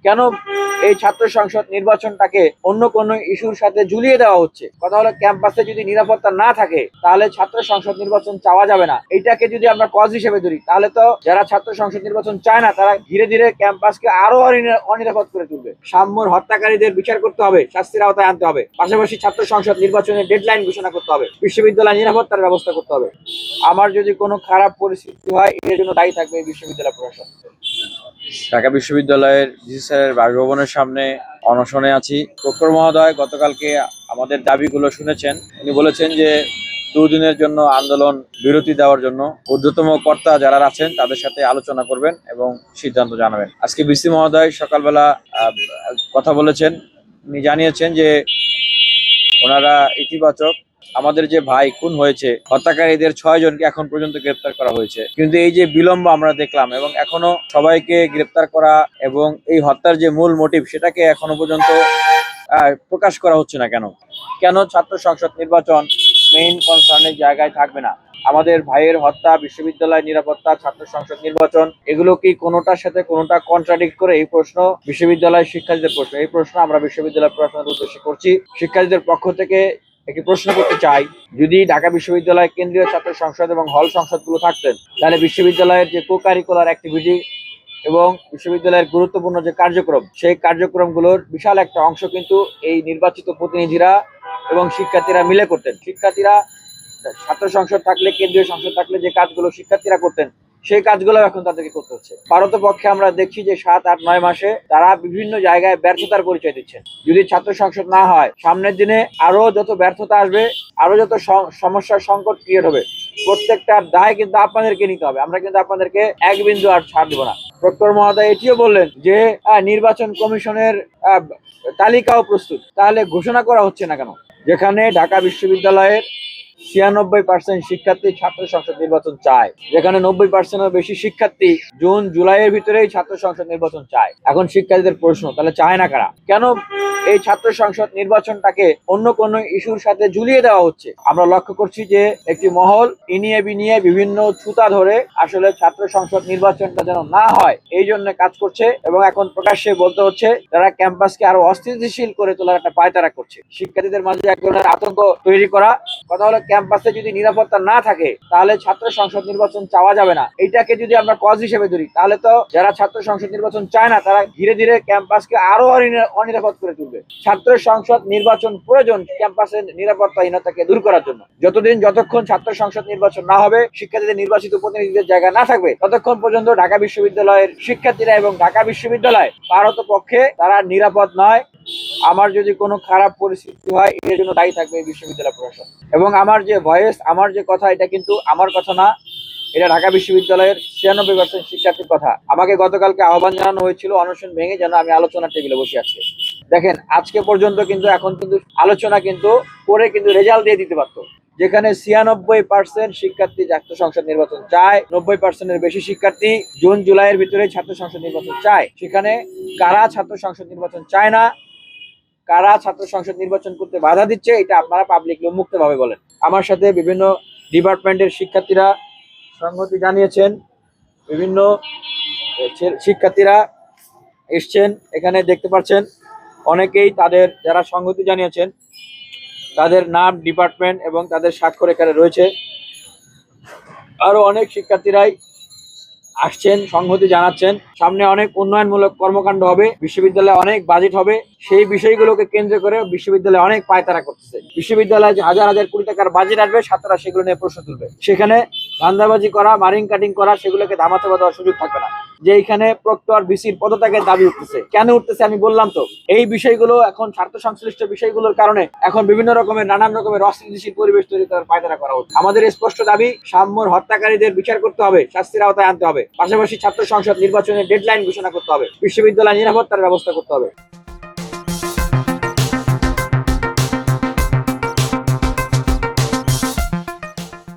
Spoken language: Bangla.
কেন এই ছাত্র সংসদ নির্বাচনটাকে অন্য কোনো ইস্যুর সাথে ঝুলিয়ে দেওয়া হচ্ছে? কথা হলো, ক্যাম্পাসে যদি নিরাপত্তা না থাকে তাহলে ছাত্র সংসদ নির্বাচন চাওয়া যাবে না। এইটাকে যদি আমরা কজ হিসেবে ধরি, তাহলে তো যারা ছাত্র সংসদ নির্বাচন চায় না তারা ধীরে ধীরে ক্যাম্পাসকে আরো অনিরাপদ করে তুলবে। সাম্যর হত্যাকারীদের বিচার করতে হবে, শাস্তির আওতায় আনতে হবে। পাশাপাশি ছাত্র সংসদ নির্বাচনের ডেডলাইন ঘোষণা করতে হবে, বিশ্ববিদ্যালয় নিরাপত্তার ব্যবস্থা করতে হবে। আমার যদি কোনো খারাপ পরিস্থিতি হয়, এর জন্য দায়ী থাকবে বিশ্ববিদ্যালয় প্রশাসন। ঢাকা বিশ্ববিদ্যালয়ের ভিসি স্যারের বাসভবনের সামনে অনশনে আছি। প্রক্টর মহোদয় গতকালকে আমাদের দাবিগুলো শুনেছেন। উনি বলেছেন যে দুদিনের জন্য আন্দোলন বিরতি দেওয়ার জন্য ঊর্ধ্বতম কর্তা যারা আছেন তাদের সাথে আলোচনা করবেন এবং সিদ্ধান্ত জানাবেন। আজকে ভিসি মহোদয় সকালবেলা কথা বলেছেন। উনি জানিয়েছেন যে ওনারা ইতিবাচক। আমাদের যে ভাই খুন হয়েছে, হত্যাকারীদের 6 জনকে এখন পর্যন্ত গ্রেপ্তার করা হয়েছে, কিন্তু এই যে বিলম্ব আমরা দেখলাম এবং এখনো সবাইকে গ্রেপ্তার করা এবং এই হত্যার যে মূল মোটিভ সেটাকে এখনো পর্যন্ত প্রকাশ করা হচ্ছে না। কেন ছাত্র সংসদ নির্বাচন মেইন কনসার্নের জায়গায় থাকবে না? আমাদের ভাইয়ের হত্যা, বিশ্ববিদ্যালয় নিরাপত্তা, ছাত্র সংসদ নির্বাচন, এগুলো কি কোনোটার সাথে কোনোটা কন্ট্রাডিক্ট করে? এই প্রশ্ন বিশ্ববিদ্যালয় শিক্ষার্থীদের প্রশ্ন। এই প্রশ্ন আমরা বিশ্ববিদ্যালয় প্রশাসনের উদ্দেশ্যে করছি। শিক্ষার্থীদের পক্ষ থেকে একটি প্রশ্ন করতে চাই, যদি ঢাকা বিশ্ববিদ্যালয় কেন্দ্রীয় ছাত্র সংসদ এবং হল সংসদগুলো থাকতেন, তাহলে বিশ্ববিদ্যালয়ের যে কো কারিকুলার অ্যাক্টিভিটি এবং বিশ্ববিদ্যালয়ের গুরুত্বপূর্ণ যে কার্যক্রম, সেই কার্যক্রমগুলোর বিশাল একটা অংশ কিন্তু এই নির্বাচিত প্রতিনিধিরা এবং শিক্ষার্থীরা মিলে করতেন। শিক্ষার্থীরা ছাত্র সংসদ থাকলে, কেন্দ্রীয় সংসদ থাকলে যে কাজগুলো শিক্ষার্থীরা করতেন, সেই কাজগুলো এখন তাদেরকে করতে হচ্ছে। পারতপক্ষে আমরা দেখছি যে 7, 8, 9 মাসে তারা বিভিন্ন জায়গায় ব্যর্থতার পরিচয় দিচ্ছেন। যদি ছাত্র সংসদ না হয়, সামনের দিনে আরো যত ব্যর্থতা আসবে, আরো যত সমস্যার সংকট ক্রিয়েট হবে, প্রত্যেকটার দায় কিন্তু আপনাদেরকে নিতে হবে। আমরা কিন্তু আপনাদেরকে এক বিন্দু আর ছাড় দেব না। প্রক্টর মহোদয় এটিও বললেন যে নির্বাচন কমিশনের তালিকাও প্রস্তুত, তাহলে ঘোষণা করা হচ্ছে না কেন? যেখানে ঢাকা বিশ্ববিদ্যালয়ের 96% শিক্ষার্থী ছাত্র সংসদ নির্বাচন চায়, যেখানে 90%-এর বেশি শিক্ষার্থী জুন জুলাইয়ের ভিতরেই ছাত্র সংসদ নির্বাচন চায়। এখন শিক্ষার্থীদের প্রশ্ন, তাহলে চায় না কারা? কেন এই ছাত্র সংসদ নির্বাচনটাকে অন্য কোনো ইস্যুর সাথে ঝুলিয়ে দেওয়া হচ্ছে? আমরা লক্ষ্য করছি যে একটি মহল ইনিয়ে বিনিয়ে বিভিন্ন ছুতা ধরে আসলে ছাত্র সংসদ নির্বাচনটা যেন না হয় এই জন্য কাজ করছে, এবং এখন প্রকাশ্যে বলতে হচ্ছে তারা ক্যাম্পাসকে আরো অস্থিতিশীল করে তোলার একটা পায়তারা করছে, শিক্ষার্থীদের মাঝে এক ধরনের আতঙ্ক তৈরি করা। কথা হলো, ক্যাম্পাসে যদি নিরাপত্তা না থাকে তাহলে ছাত্র সংসদ নির্বাচন চাওয়া যাবে না। এইটাকে যদি আমরা কজ হিসেবে ধরি, তাহলে তো যারা ছাত্র সংসদ নির্বাচন চায় না তারা ধীরে ধীরে ক্যাম্পাসকে আরো অনিরাপদ করে তুলবে। ছাত্র সংসদ নির্বাচন প্রয়োজন ক্যাম্পাসের নিরাপত্তাহীনতাকে দূর করার জন্য। যতক্ষণ ছাত্র সংসদ নির্বাচন না হবে, শিক্ষার্থীদের নির্বাচিত প্রতিনিধিদের জায়গা না থাকবে, ততক্ষণ পর্যন্ত ঢাকা বিশ্ববিদ্যালয়ের শিক্ষার্থীরা এবং ঢাকা বিশ্ববিদ্যালয় পারতপক্ষে তারা নিরাপদ নয়। আমার যদি কোনো খারাপ পরিস্থিতি হয়, এর জন্য দায়ী থাকবে বিশ্ববিদ্যালয় প্রশাসন। এবং আমার যে ভয়েস, আমার যে কথা, এটা কিন্তু আমার কথা না, এটা ঢাকা বিশ্ববিদ্যালয়ের 96% শিক্ষার্থীর কথা। আমাকে গতকালকে আহ্বান জানানো হয়েছিল অনশন ভেঙে যেন আমি আলোচনার টেবিলে বসে আছি। দেখেন, আজকে পর্যন্ত কিন্তু এখন কিন্তু আলোচনা কিন্তু করে কিন্তু রেজাল্ট দিয়ে দিতে পারতো। যেখানে 96% শিক্ষার্থী ছাত্র সংসদ নির্বাচন চায়, 90%-এর বেশি শিক্ষার্থী জুন জুলাইয়ের ভিতরে ছাত্র সংসদ নির্বাচন চায়, সেখানে কারা ছাত্র সংসদ নির্বাচন চায় না, কারা ছাত্র সংসদ নির্বাচন করতে বাধা দিচ্ছে, এটা আপনারা পাবলিকলি মুক্তভাবে বলেন। আমার সাথে বিভিন্ন ডিপার্টমেন্টের শিক্ষার্থীরা সংহতি জানিয়েছেন, বিভিন্ন শিক্ষার্থীরা এসছেন, এখানে দেখতে পাচ্ছেন অনেকেই তাদের যারা সংহতি জানিয়েছেন তাদের নাম, ডিপার্টমেন্ট এবং তাদের স্বাক্ষর এখানে রয়েছে। আরো অনেক শিক্ষার্থীরাই আসছেন, সংহতি জানাচ্ছেন। সামনে অনেক উন্নয়নমূলক কর্মকাণ্ড হবে, বিশ্ববিদ্যালয়ে অনেক বাজেট হবে, সেই বিষয়গুলোকে কেন্দ্র করে বিশ্ববিদ্যালয়ে অনেক পায়তারা করতেছে। বিশ্ববিদ্যালয়ে যে হাজার হাজার কোটি টাকার বাজেট আসবে, ছাত্ররা সেগুলো নিয়ে প্রশ্ন তুলবে। সেখানে ধান্দাবাজি করা, মারিং কাটিং করা, সেগুলোকে ধামাচাপা দেওয়ার সুযোগ থাকবে না। যে এইখানে প্রক্টর, ভিসির পদত্যাগের দাবি উঠতেছে, কেন উঠতেছে আমি বললাম তো। এই বিষয়গুলো এখন ছাত্র সংশ্লিষ্ট বিষয়গুলোর কারণে এখন বিভিন্ন রকমের নানান রকমের অস্থিতিশীল পরিবেশ তৈরি করার পায়তারা করা হচ্ছে। আমাদের স্পষ্ট দাবি, সাম্যর হত্যাকারীদের বিচার করতে হবে, শাস্তির আওতায় আনতে হবে। পাশাপাশি ছাত্র সংসদ নির্বাচনের ডেডলাইন ঘোষণা করতে হবে, বিশ্ববিদ্যালয় নিরাপত্তার ব্যবস্থা করতে হবে।